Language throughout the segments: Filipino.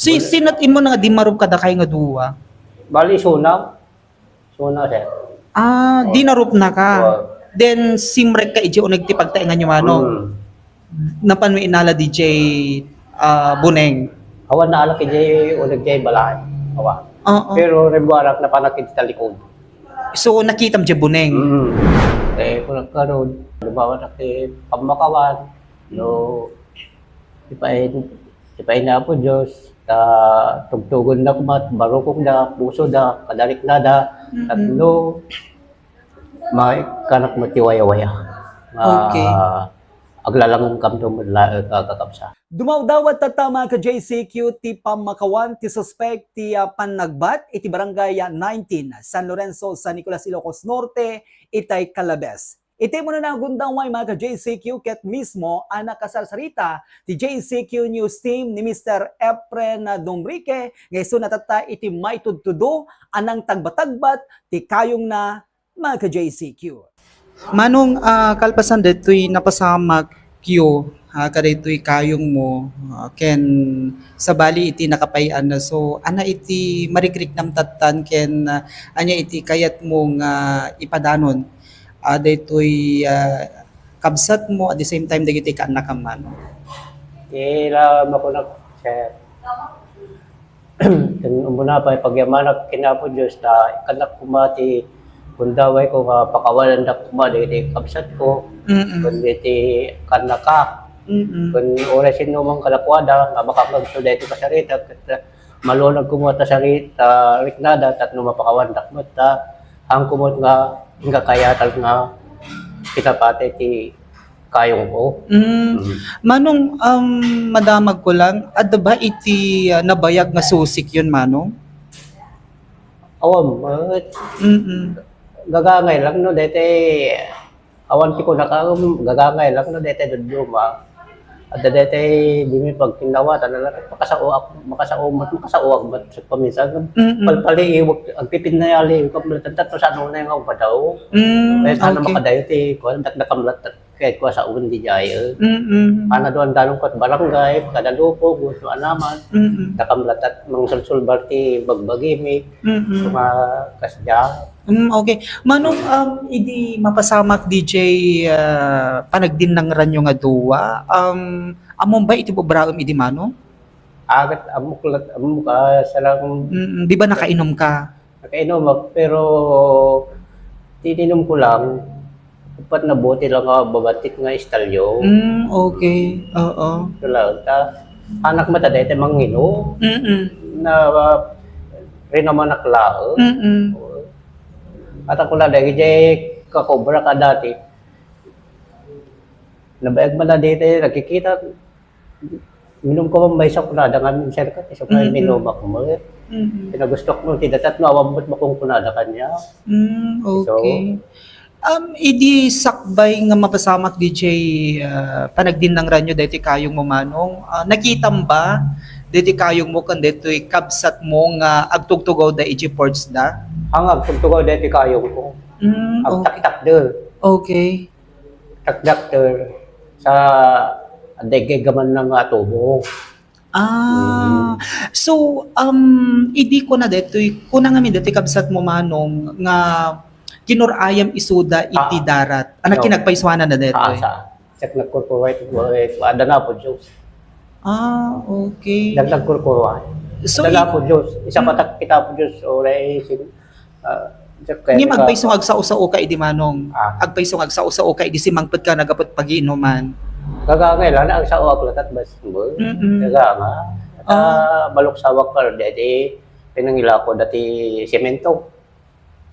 Sinat imo na nga di marup kada kay nga duwa. Bali, suna, sir. Di narup na ka. Wow. Then simrek ka iji o nagtipagtaingan nyo manong. Napan mo inala DJ Buneng. Awan na alak kay ulag jay balay. Awa. Oo. Pero rebuarak na panakit sa likod. So nakita mo dyan Buneng. Kung nagkaroon, lumawa na kay pamakawan, no, ipain na po Diyos, tugtugon na kumat, barukong na, puso na, kadalik na da, tatlo, may kanak matiwaya-waya. Okay. Aglalangan kam to kakapsa. Dumawdawat tatama ka JCQ ti pamakawan ti suspect ti panagbat iti barangay 19 San Lorenzo, San Nicolas, Ilocos Norte, itay Calabes. Iti mo na nagundang way mga ka JCQ ket mismo anak kasarsarita ti JCQ News Team ni Mr. Efren Domrique ngayso natata iti may tudtudo anang tagbatagbat ti kayong na mga ka JCQ. Manong kalpasan dito'y napasamak kyo kadito'y kayong mo ken sa bali iti nakapayan na so ana iti marikrik nam tatan ken anya iti kayat mong ipadanon dito'y kabsat mo at the same time dagiti kaanak ka man. Ila makunak sir. Umuna pa pagyamanak kinapo Diyos ta kanak kumati kundaway ko nga pakawalan na kuma dito kabsat ko. Kung dito kanaka. Kung orasin mo mang kalakwada, nga makakag to dito kasarita. Malunag kumota sarita, riknada, tatno mapakawan dakmat ta. Ang kumot nga, nga kayatal nga kitapate ti kayong ko. Manong madamag ko lang, adda ba iti nabayag nga susik yun manong? Awam, gagangay lang no dete awan ti ko nakam gagangay lang no dete duduma at dete di mi pagtinawa tanala makasauak mat sa paminsan palpali iwag ang pipinayali ko tantat sa ano na yung padaw kaya sana makadayo ti ko nakamlat kaya ko sa uwan di jay ana doon danong ko barangay kada lupo gusto anaman nakamlat at mangsulsul barti bagbagimi mga kasya. Okay. Manong idi mapasamak DJ panagdin ng ranyo nga duwa. Amon ba iti bobraom idi manong? Agat amok salang Di ba nakainom ka? nakainom ako, pero tininom ko lang upat na bote lang nga babatik nga istalyo. Okay. Oo. Ito lang. Anak mata dahil mangino na rin naman naklao. At ako lang dahil kakobra ka dati. Nabayag man na dito, nakikita. Minum ko mang may sakunada nga minsan ka. So kaya minum ako mo. Pinagustok mo, tidatat mo, awamot mo kung kunada kanya. Okay. Idi sakbay nga mapasamak DJ panagdin ng ranyo dito kayong mo manong. Nakitam ba dito kayong mo kan dito kabsat mo nga agtugtugaw da iji ports da? Ang agtugtugaw dito kayong ko. Ang taktakder. Okay. Taktakder sa degegaman ng atubo. So idi ko na dito kuna nga mi dito kabsat mo manong nga kinurayam isuda iti darat. Anak kinagpaiswanan na dito. Check nagkurkuray ada na po Diyos. Okay. Nagkurkuray. So Ada na po Diyos. Isa patak kita po Diyos oray Ni magpaisong agsa-usao ka idi manong. Agpaisong agsa-usao ka idi simangpet ka nagapot pagiinuman. Gagangay lang ang sa uwak latat bas mo. Gaganga. Balok sawak ka dati pinangila ko dati semento.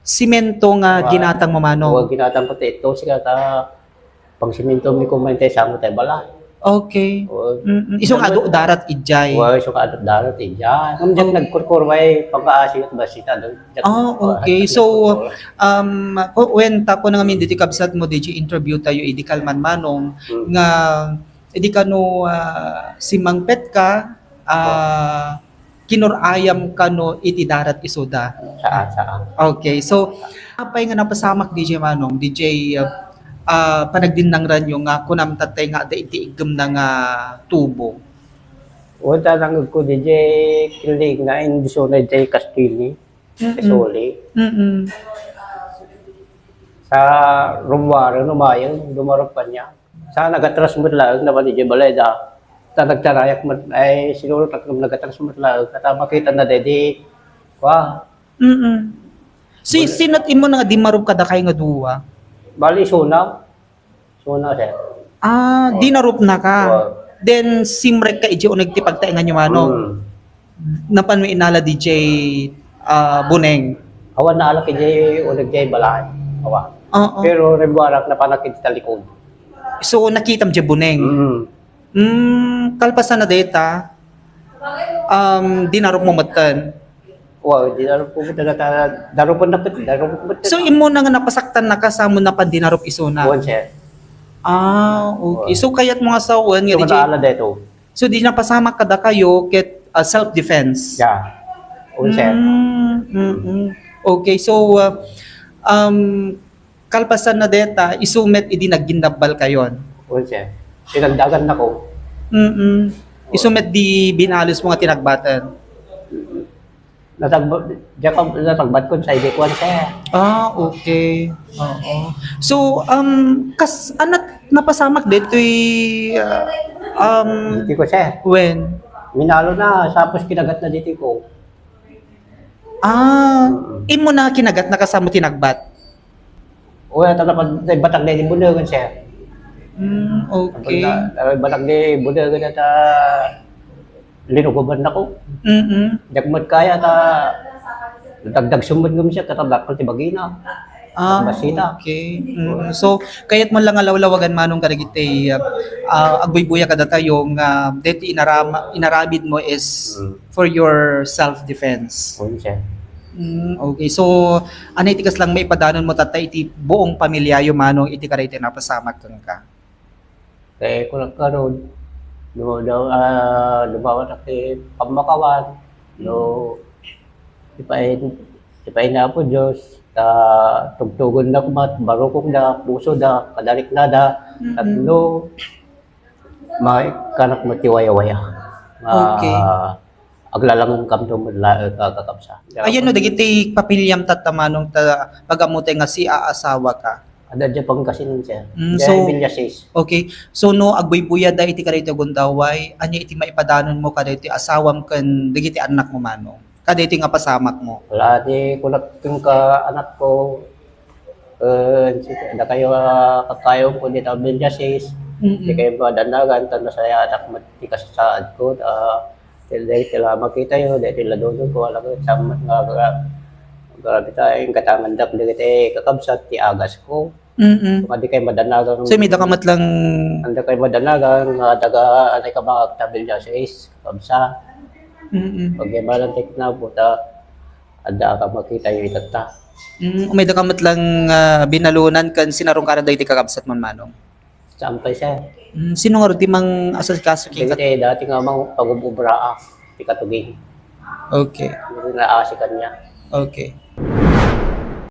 Simento nga ginatang mo manong. Huwag ginatang ko ito siya ka pag semento mi kumente sa mo tayo bala. Okay. Isong ado darat ijay. Huwag isong ado darat ijay. Ang dyan nagkurkurway pagkaasingat ba sita doon. Okay. So, when tako na nga min diti kabsat mo diti interview tayo idi kalman manong nga idi kano simangpet ka kinurayam kano iti darat isuda. Saan. Okay. So, apay nga napasamak DJ manong DJ panagdin ng ranyo nga kunam tatay nga da iti igem na nga tubo. Wala lang ko DJ kilig na hindi so na DJ Castili. Kasuli. Sa Rumwaro, numayon, dumarap pa niya. Sa nagatransmit lang naman DJ Baleda. Ta nagtarayak man ay siguro nagatransmit lang. Kata makita na dedi. Wah, So, sinat imo nga di marup kada kay nga duwa? bali suna. Suna siya. Di narup na ka. Wow. Then, simrek ka iji o nagtipagtaingan nyo ano? Napan mo inala DJ Buneng. Awan na alak DJ o nag-jay balay. Awa. Oo. Pero rebuarak na panakit sa likod. So, nakita mo dyan Buneng. Kalpasan na data, di narup mo matan. Wow, di na po darupon na pati, darupon na pati. So, imo na nga napasaktan na kasamo na pan di narup isuna. Awan siya. Okay. So, kaya't mga sawan nga Ito DJ. mataala dito. So, di napasama kada kayo ket self-defense. Yeah. Awan siya. Okay, so kalpasan na deta, isumet idi naggindabal kayon. Awan siya. Pinagdagan na ko. Isumet di binalos mo nga tinagbatan. Natagbat ko sa ibikuan siya. Okay. Oo. So, kas anat napasamak detoy Hindi ko siya. when? Minalo na, tapos kinagat na dito ko. Imo na kinagat na kasamo tinagbat. Wala talaga batang na bunagan siya. Okay. Batang na bunagan na linuguban na ko. Dagmat kaya dagdag sumod ngum siya katabak ko tibagina. Masita. Okay. So, kaya't mo lang alawlawagan manong karagitay agbuy-buya kada tayong deti inarabid mo is for your self-defense. Awan siya. Okay. So, anay tikas lang may padanon mo tatay iti buong pamilya yung manong iti karayte napasamak kang ka. Kaya ko nagkaroon, lumawan na kay Pamakawan, ipain na po Diyos, tugtugon na kumat, barukong na, puso na, kadalik na da, tatlo, may kanak matiwaya-waya. Okay. Aglalangon kam to kakapsa. Ayan no, dagiti papilyam tatamanong pagamutay nga si aasawa ka. Ada dyan pang kasinan siya. So- Bilya sis. Okay. So no agbuy-buya da iti karayte gundaway, anya iti maipadanon mo kada iti asawam ken dagiti anak mo manong. Kada iti nga pasamak mo. Wala di kulak yung ka anak ko. Da kayo kakayo ko dito bilya sis. Di kayo madanagan, tanda saya anak mati kasasaad ko. Tila makita yun, dahil tila doon ko, alam ko, samat nga, grabe tayo, yung katangandak, di kakabsat, ti agas ko. Kung di kayo madanagang, So may dakamat lang hindi kayo madanagang, daga, anay ka mga tabil niya sa is, kakabsa. Pag yung malang take na po, ada ka makita yung itata. may dakamat lang binalunan kan sinarong kada iti kakabsat man manong. Sampay siya. Sino nga rin mang asal-kaso Kasi kay dati nga mga pag-ububraa, di katuging. Okay. Hindi na-aasikan niya. Okay.